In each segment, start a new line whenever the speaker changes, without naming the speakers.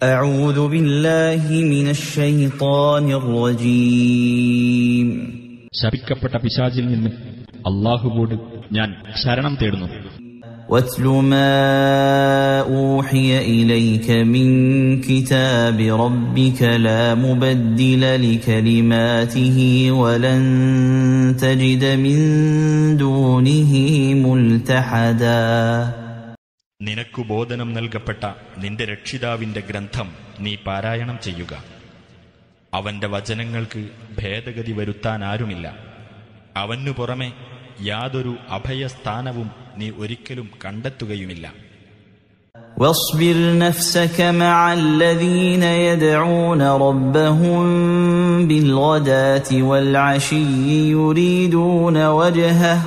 أعوذ بالله من الشيطان الرجيم.
ശപിക്കപ്പെട്ട പിശാചിൽ നിന്ന് അല്ലാഹുവോട് ഞാൻ ശരണം തേടുന്നു.
واتل ما أوحي إليك من كتاب ربك لا مبدل لكلماته ولن تجد من دونه ملتحدا.
നിനക്കു ബോധനം നൽകപ്പെട്ട നിന്റെ രക്ഷിതാവിന്റെ ഗ്രന്ഥം നീ പാരായണം ചെയ്യുക. അവന്റെ വചനങ്ങൾക്ക് ഭേദഗതി വരുത്താനാരുമില്ല. അവനു പുറമെ യാതൊരു അഭയസ്ഥാനവും നീ ഒരിക്കലും കണ്ടെത്തുകയുമില്ല.
واصبر نفسك مع الذين يدعون ربهم بالغداة والعشي يريدون وجهه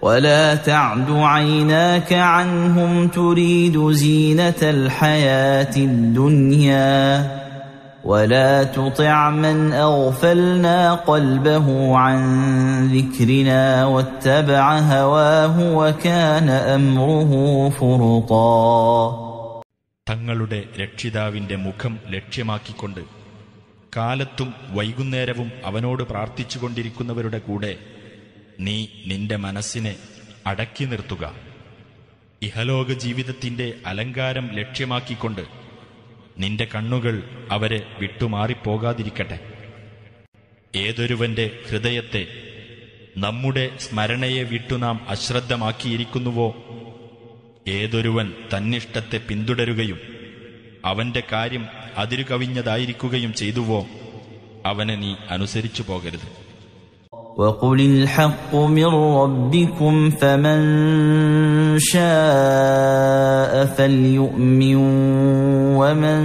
ولا تعد عيناك عنهم تريد زينة الحياة الدنيا ولا تطع من أغفلنا قلبه عن ذكرنا واتبع هواه وكان أمره فرطا.
തങ്ങളുടെ രക്ഷിതാവിന്റെ മുഖം ലക്ഷ്യമാക്കിക്കൊണ്ട് കാലത്തും വൈകുന്നേരവും അവനോട് പ്രാർത്ഥിച്ചുകൊണ്ടിരിക്കുന്നവരുടെ കൂടെ നീ നിന്റെ മനസ്സിനെ അടക്കി നിർത്തുക. ഇഹലോക ജീവിതത്തിന്റെ അലങ്കാരം ലക്ഷ്യമാക്കിക്കൊണ്ട് നിന്റെ കണ്ണുകൾ അവരെ വിട്ടുമാറിപ്പോകാതിരിക്കട്ടെ. ഏതൊരുവന്റെ ഹൃദയത്തെ നമ്മുടെ സ്മരണയെ വിട്ടു നാം അശ്രദ്ധമാക്കിയിരിക്കുന്നുവോ, ഏതൊരുവൻ തന്നിഷ്ടത്തെ പിന്തുടരുകയും അവന്റെ കാര്യം അതിരുകവിഞ്ഞതായിരിക്കുകയും ചെയ്തുവോ, അവനെ നീ അനുസരിച്ചു പോകരുത്.
وقل الحق من ربكم فمن شاء فليؤمن ومن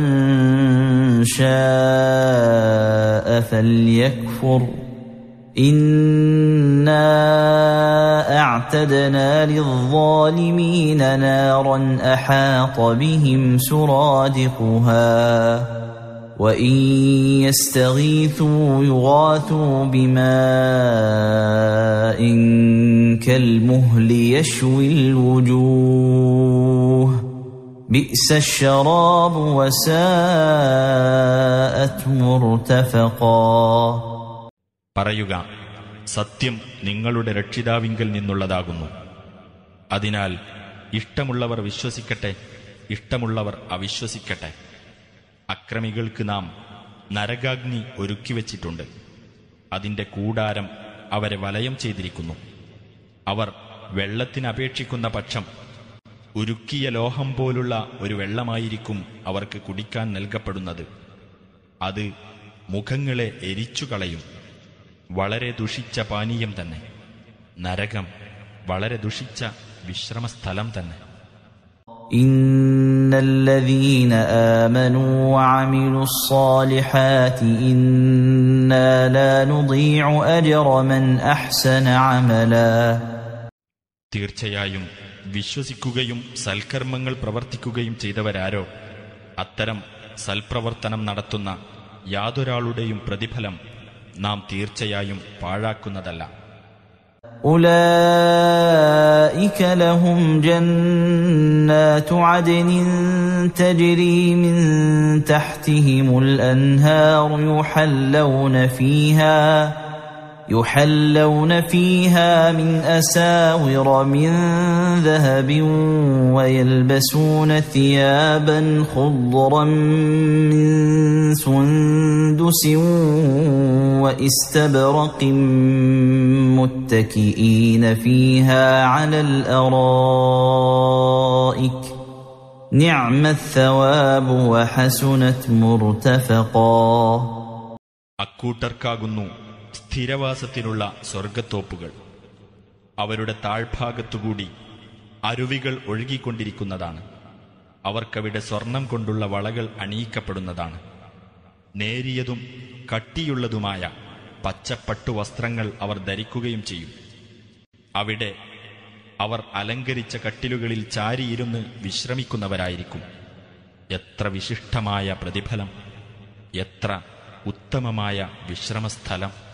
شاء فليكفر إنا أعتدنا للظالمين نارا أحاط بهم سرادقها وَإِن يَسْتَغِيثُوا يُغَاثُوا بِمَاءٍ كَالْمُهْلِ يَشْوِي الْوُجُوهَ بِئْسَ الشَّرَابُ وَسَاءَتْ مُرْتَفَقًا.
പറയുക, സത്യം നിങ്ങളുടെ രക്ഷിതാവിങ്കൽ നിന്നുള്ളതാകുന്നു. അതിനാൽ ഇഷ്ടമുള്ളവർ വിശ്വസിക്കട്ടെ, ഇഷ്ടമുള്ളവർ അവിശ്വസിക്കട്ടെ. അക്രമികൾക്ക് നാം നരകാഗ്നി ഒരുക്കിവച്ചിട്ടുണ്ട്. അതിന്റെ കൂടാരം അവരെ വലയം ചെയ്തിരിക്കുന്നു. അവർ വെള്ളത്തിനപേക്ഷിക്കുന്ന പക്ഷം ഉരുക്കിയ ലോഹം പോലുള്ള ഒരു വെള്ളമായിരിക്കും അവർക്ക് കുടിക്കാൻ നൽകപ്പെടുന്നത്. അത് മുഖങ്ങളെ എരിച്ചുകളയും. വളരെ ദുഷിച്ച പാനീയം തന്നെ. നരകം വളരെ ദുഷിച്ച വിശ്രമസ്ഥലം തന്നെ.
إن الذين آمنوا وعملوا الصالحات إنا لا نضيع أجر من أحسن عملا.
തീർച്ചയായും വിശ്വസിക്കുകയും സൽക്കർമ്മങ്ങൾ പ്രവർത്തിക്കുകയും ചെയ്തവരാരോ അത്തരം സൽപ്രവർത്തനം നടത്തുന്ന യാതൊരാളുടെയും പ്രതിഫലം നാം തീർച്ചയായും പാഴാക്കുന്നതല്ല.
أولئك لهم جنات عدن تجري من تحتهم الأنهار يحلون فيها من أساور من ذهب ويلبسون ثيابا خضرا من سندس واستبرق متكئين فيها على الأرائك نعم الثواب وحسنت مرتفقا.
അക്കൂട്ടർക്കാകുന്നു സ്ഥിരവാസത്തിനുള്ള സ്വർഗത്തോപ്പുകൾ. അവരുടെ താഴ്ഭാഗത്തുകൂടി അരുവികൾ ഒഴുകിക്കൊണ്ടിരിക്കുന്നതാണ്. അവർക്കവിടെ സ്വർണം കൊണ്ടുള്ള വളകൾ അണിയിക്കപ്പെടുന്നതാണ്. നേരിയതും കട്ടിയുള്ളതുമായ പച്ചപ്പട്ടുവസ്ത്രങ്ങൾ അവർ ധരിക്കുകയും ചെയ്യും. അവിടെ അവർ അലങ്കരിച്ച കട്ടിലുകളിൽ ചാരിയിരുന്ന് വിശ്രമിക്കുന്നവരായിരിക്കും. എത്ര വിശിഷ്ടമായ പ്രതിഫലം! എത്ര ഉത്തമമായ വിശ്രമസ്ഥലം!